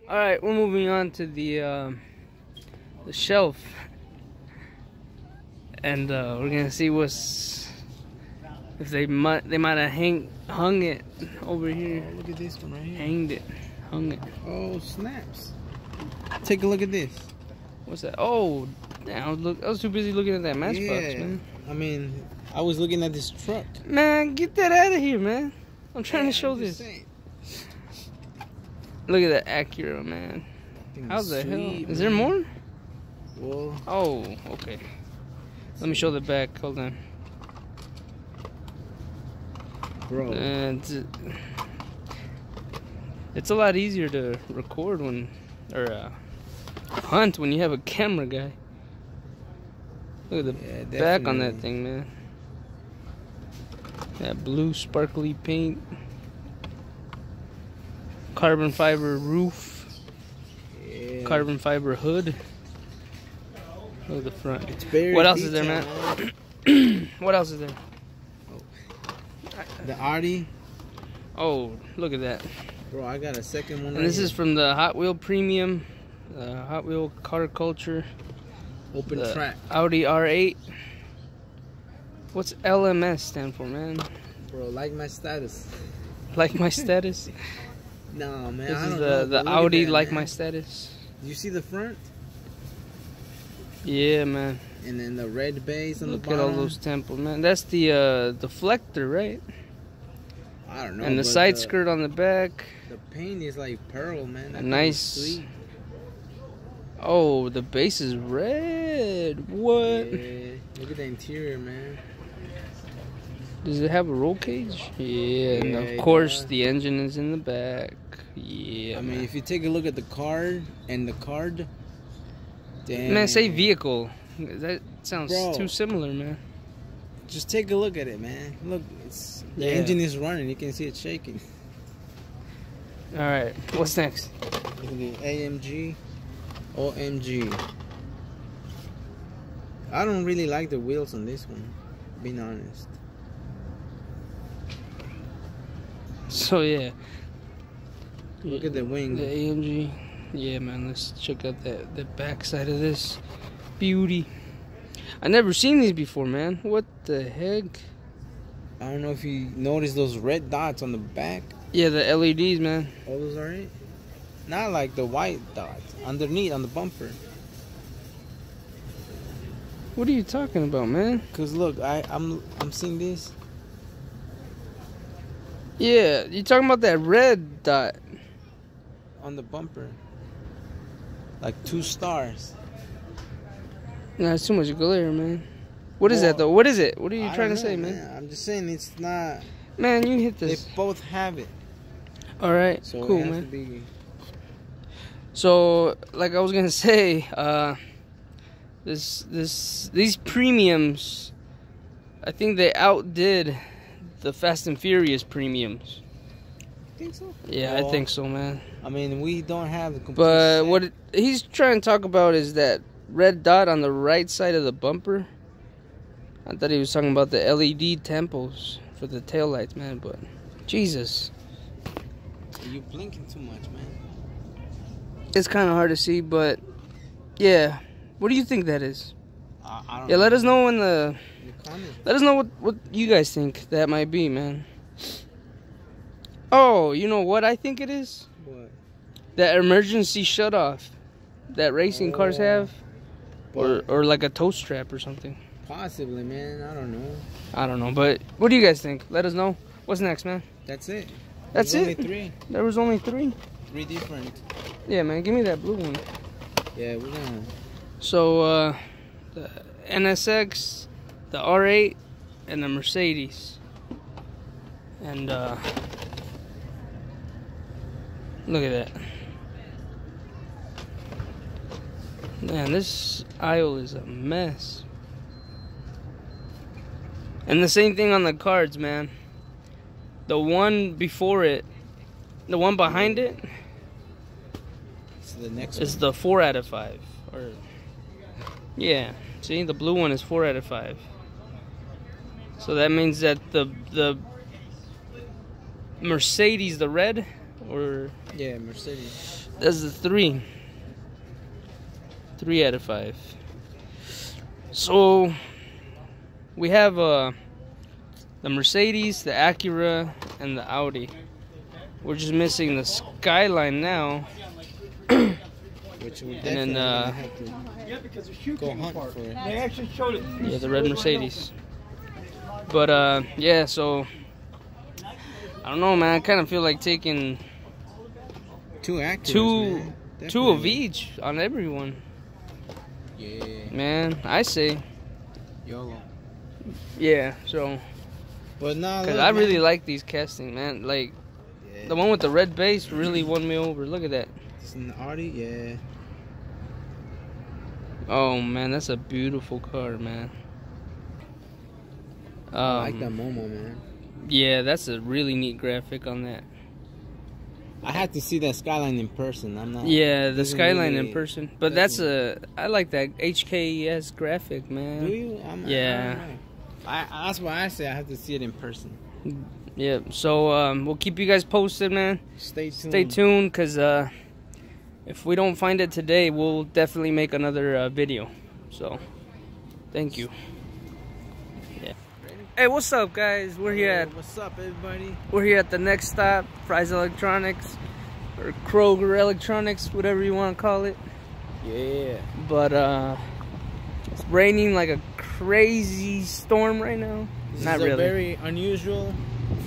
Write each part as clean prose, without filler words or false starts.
All right, we're moving on to the shelf, and we're gonna see if they might have hung it over here. Oh, look at this one right here. Hung it. Oh, snaps! Take a look at this. What's that? Oh, damn, I was too busy looking at that matchbox, man. I mean, I was looking at this truck. Man, get that out of here, man. I'm trying to show this. Saying. Look at that Acura, man. How the hell? Is there more? Well. Oh, okay. Let me show the back. Hold on. Bro. And it's a lot easier to record or hunt when you have a camera guy. Look at the back on that thing, man. That blue sparkly paint. Carbon fiber roof. Yeah. Carbon fiber hood. Look at the front. It's very what else is there, man? What else is there? The Audi. Oh, look at that. Bro, I got a second one. And this is from the Hot Wheel Premium. Hot Wheel Car Culture. Open track. Audi R8. What's LMS stand for, man? Bro, like my status. Like my status? No, man. This is the Audi that, like man. My status. You see the front? Yeah, man. And then the red base on the bottom. Look at all those temples, man. That's the deflector, right? I don't know. And the side skirt on the back. The paint is like pearl, man. That nice. Sweet. Oh, the base is red. What? Yeah. Look at the interior, man. Does it have a roll cage? Yeah, and of course the engine is in the back. Yeah. I mean, if you take a look at the card and the card, damn. Man, say vehicle. That sounds too similar, man. Just take a look at it, man. Look, the engine is running. You can see it shaking. All right, what's next? Look at the AMG, OMG. I don't really like the wheels on this one, being honest. So yeah. Look at the wing. The AMG. Yeah, man. Let's check out the back side of this beauty. I never seen these before, man. What the heck? I don't know if you noticed those red dots on the back. Yeah, the LEDs, man. All those are it. Not like the white dots underneath on the bumper. What are you talking about, man? Cause look, I'm seeing this. Yeah, you talking about that red dot on the bumper, like 2 stars. Nah, it's too much glare, man. What is that though? What is it? What are you trying to say, man? I'm just saying it's not. Man, you hit this. They both have it. All right, so cool, man. So, like I was gonna say, these premiums, I think they outdid the Fast and Furious premiums. Think so? Yeah, I think so, man. I mean, we don't have the complete But set. what he's trying to talk about is that red dot on the right side of the bumper. I thought he was talking about the LED temples for the taillights, man, but Jesus. You're blinking too much, man. It's kind of hard to see, but yeah. What do you think that is? I don't know. Let us know in the comments. Let us know what you guys think that might be, man. Oh, you know what I think it is? What? That emergency shutoff that racing cars have, or like a tow strap or something. Possibly, man. I don't know, but what do you guys think? Let us know. What's next, man? That's it. That's it? Only 3. There was only 3? 3 different. Yeah, man. Give me that blue one. Yeah, we're gonna. So, the NSX, the R8, and the Mercedes. And, look at that. Man, this aisle is a mess. And the same thing on the cards, man. The one before it, the one behind it, so the next is one. the 4 out of 5. Or, yeah, see, the blue one is 4 out of 5. So that means that the Mercedes, the red Or yeah, Mercedes. that's the 3. 3 out of 5. So we have the Mercedes, the Acura, and the Audi. We're just missing the Skyline now. Which we definitely have to go hunt for it. They actually showed it. Yeah, the red Mercedes. But yeah, so I don't know, man. I kind of feel like taking 2 Acuras, two of each on everyone. Yeah. Man, I say. YOLO. Yeah, so. But nah, Because I really like these casting, man. Like, yeah. the one with the red base really won me over. Look at that. It's an Audi, yeah. Oh, man, that's a beautiful car, man. I like that Momo, man. Yeah, that's a really neat graphic on that. I had to see that Skyline in person. I'm not. Yeah, the Skyline really in person. But that's I like that HKS graphic, man. Do you? Yeah. That's why I say I have to see it in person. Yeah, so we'll keep you guys posted, man. Stay tuned. Stay tuned, because if we don't find it today, we'll definitely make another video. So, thank you. Yeah. Hey, what's up, guys? We're here at What's up, everybody? We're here at the next stop, Fry's Electronics, or Kroger Electronics, whatever you want to call it. Yeah. But it's raining like a crazy storm right now. This Not is really. Very unusual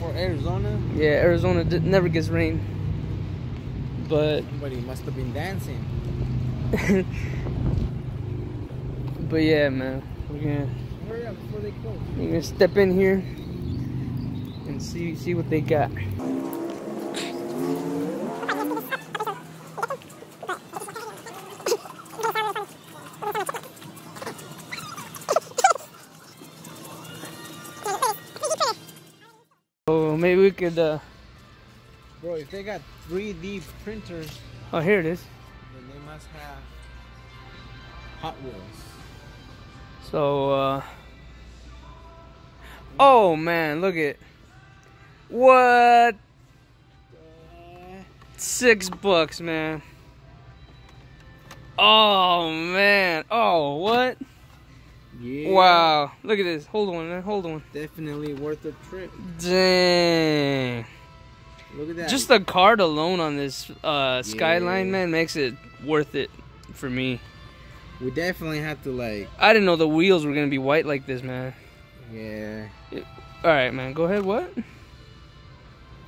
for Arizona. Yeah, Arizona never gets rain. But Somebody must have been dancing. but yeah, man, Hurry up before they close. we're gonna step in here and see what they got. So maybe we could Bro, if they got 3D printers, oh, here it is. then they must have Hot Wheels. So oh man, look at what, $6, man. Oh man, oh what? Yeah. Wow, look at this. Hold on, man, hold on. Definitely worth a trip. Dang. Look at that. Just the card alone on this Skyline, man, makes it worth it for me. We definitely have to, like... I didn't know the wheels were gonna be white like this, man. Yeah. Alright, man, go ahead, what?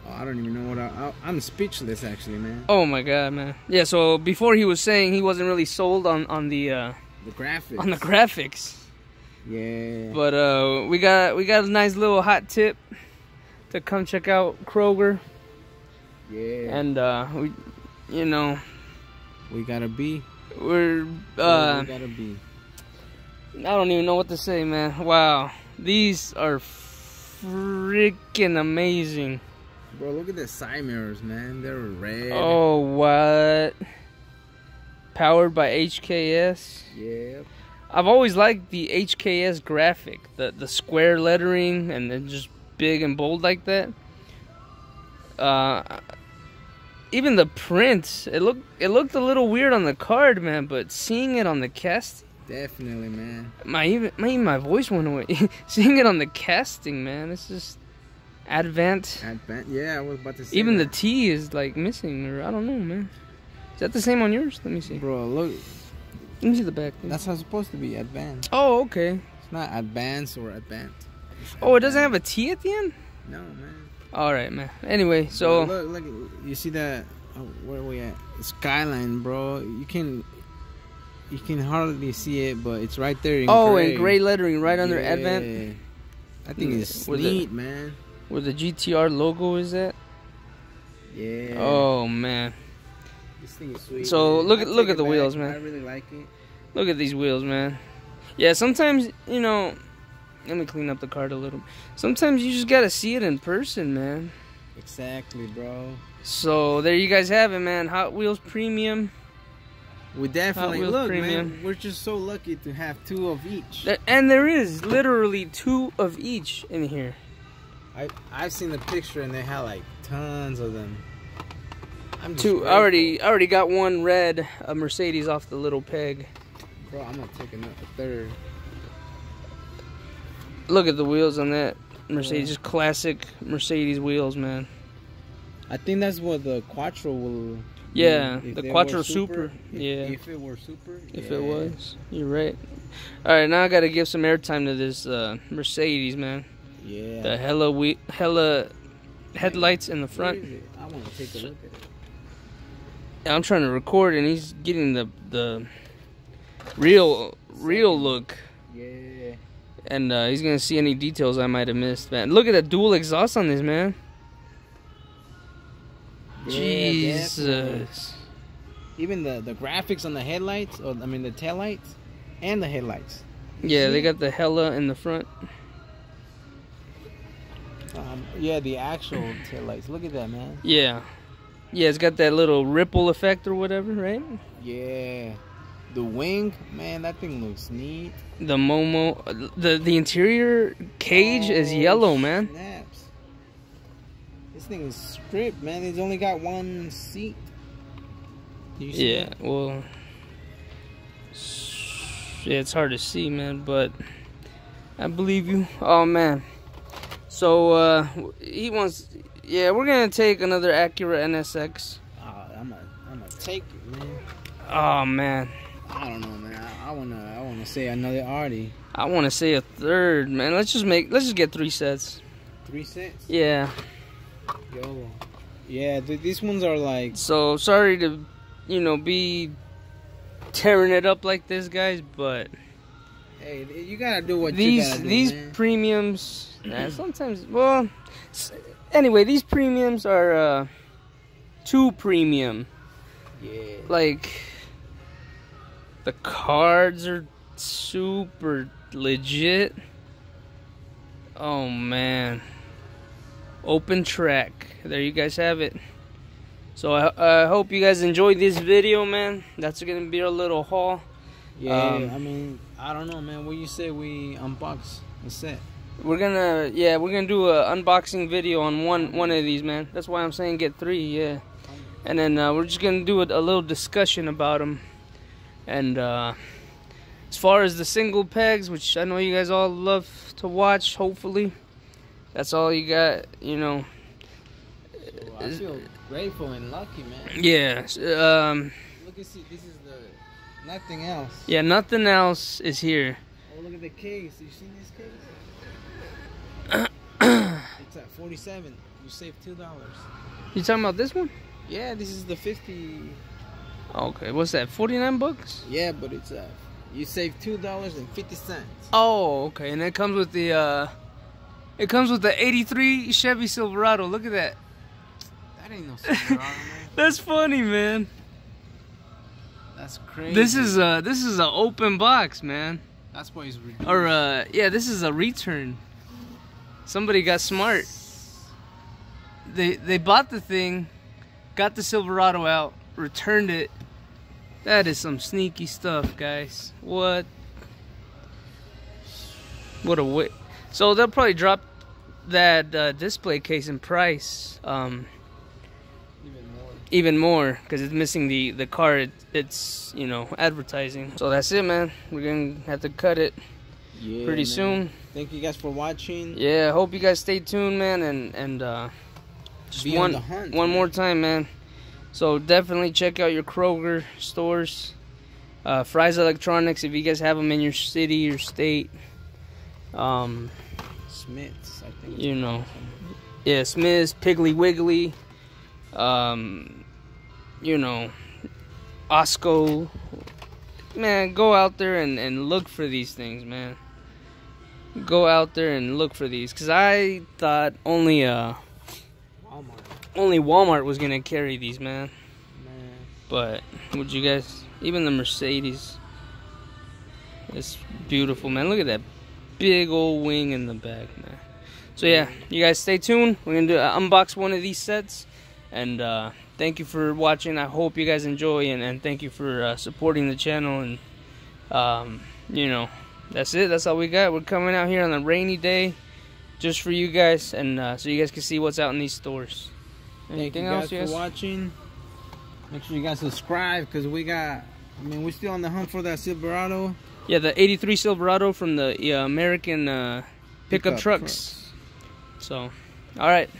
Oh, I don't even know what I'm speechless, actually, man. Oh my god, man. Yeah, so before he was saying he wasn't really sold on the graphics. on the graphics. Yeah. But we got a nice little hot tip to come check out Kroger. Yeah. And we, you know, we gotta be. We're we gotta be. I don't even know what to say, man. Wow, these are freaking amazing. Bro, look at the side mirrors, man. They're red. Oh, what? Powered by HKS. Yep. I've always liked the HKS graphic, the square lettering and then just big and bold like that. Even the print, it looked a little weird on the card, man. But seeing it on the casting, definitely, man. My voice went away. Seeing it on the casting, man, it's just advanced. Yeah, I was about to say. Even the T is like missing, or I don't know, man. Is that the same on yours? Let me see. Bro, look. Let me see the back. That's how it's supposed to be, advanced. Oh, okay. It's not advanced or advanced. Oh, it doesn't have a T at the end? No, man. All right, man. Anyway, so look, you see that? Oh, where are we at? Skyline, bro. You can hardly see it, but it's right there in gray. In gray lettering right under Advent. I think it's neat, man. Where the GTR logo is at? Yeah. Oh man. This thing is sweet. So man. look at the wheels, man. I really like it. Look at these wheels, man. Yeah, sometimes, you know, let me clean up the card a little. Sometimes you just gotta see it in person, man. Exactly, bro. So there you guys have it, man. Hot Wheels Premium. We definitely Wheels look, Premium. man. We're just so lucky to have 2 of each. And there is literally 2 of each in here. I've seen the picture and they had like tons of them. I already got one red Mercedes off the little peg. Bro, I'm gonna take a third. Look at the wheels on that Mercedes, just classic Mercedes wheels, man. I think that's what the Quattro will. Yeah, the Quattro Super. Yeah. If it were Super. If it was, you're right. All right, now I gotta give some airtime to this Mercedes, man. Yeah. The hella headlights in the front. I want to take a look at it. I'm trying to record, and he's getting the real look. Yeah. And he's gonna see any details I might have missed, man. Look at that dual exhaust on this, man. Yeah, Jesus. Definitely. Even the graphics on the headlights, or I mean the taillights, and the headlights. Yeah, they got the hella in the front. Yeah, the actual taillights. Look at that, man. Yeah. Yeah, it's got that little ripple effect or whatever, right? Yeah. The wing, man, that thing looks neat. The Momo, the interior cage is yellow, man. Snaps. This thing is stripped, man. It's only got one seat. You see that? Well, yeah, it's hard to see, man, but I believe you. Oh, man. So, he wants, yeah, we're going to take another Acura NSX. I'm gonna take it, man. Oh, man. I don't know, man. I wanna say another Audi. I want to say a third, man. Let's just get 3 sets. 3 sets? Yeah. Yo. Yeah, these ones are like. So sorry to, be tearing it up like this, guys, but hey, you gotta do what you gotta do. These man. Premiums, sometimes. Well, anyway, these premiums are too premium. Yeah. Like, the cards are super legit. Oh, man. Open track. There you guys have it. So I hope you guys enjoyed this video, man. That's going to be our little haul. Yeah, I mean, I don't know, man. What you say we unbox the set? We're gonna do a unboxing video on one of these, man. That's why I'm saying get 3, yeah. And then we're just gonna do a little discussion about them. And as far as the single pegs, which I know you guys all love to watch, hopefully, that's all you got, So I feel grateful and lucky, man. Yeah. Look and see, this is the nothing else. Yeah, nothing else is here. Oh, look at the case. You seen this case? It's at $47. You saved $2. You talking about this one? Yeah, this is the 50. Okay, what's that? 49 bucks? Yeah, but it's you save $2.50. Oh, okay, and it comes with the '83 Chevy Silverado. Look at that. That ain't no Silverado, man. That's funny, man. That's crazy. This is an open box, man. That's why he's reduced. Or yeah, this is a return. Somebody got smart. They bought the thing, got the Silverado out, returned it. That is some sneaky stuff, guys. What a way. So they'll probably drop that display case in price even more because it's missing the card it's advertising. So that's it, man. We're gonna have to cut it pretty soon. Thank you guys for watching. Yeah, hope you guys stay tuned, man, and just be on the hunt, one more time, man. So definitely check out your Kroger stores, Fry's Electronics if you guys have them in your city or state. Smith's, I think. Yeah, Smith's, Piggly Wiggly, Osco. Man, go out there and look for these things, man. Go out there and look for these, cause I thought only Walmart was gonna carry these, man. But would you guys? Even the Mercedes, it's beautiful, man. Look at that big old wing in the back, man. So yeah, you guys stay tuned. We're gonna unbox one of these sets, and thank you for watching. I hope you guys enjoy, and thank you for supporting the channel. And that's it. That's all we got. We're coming out here on a rainy day, just for you guys, and so you guys can see what's out in these stores. Anything else, thank you guys for watching. Make sure you guys subscribe because we're still on the hunt for that Silverado. Yeah, the 83 Silverado from the American pickup trucks. So, all right.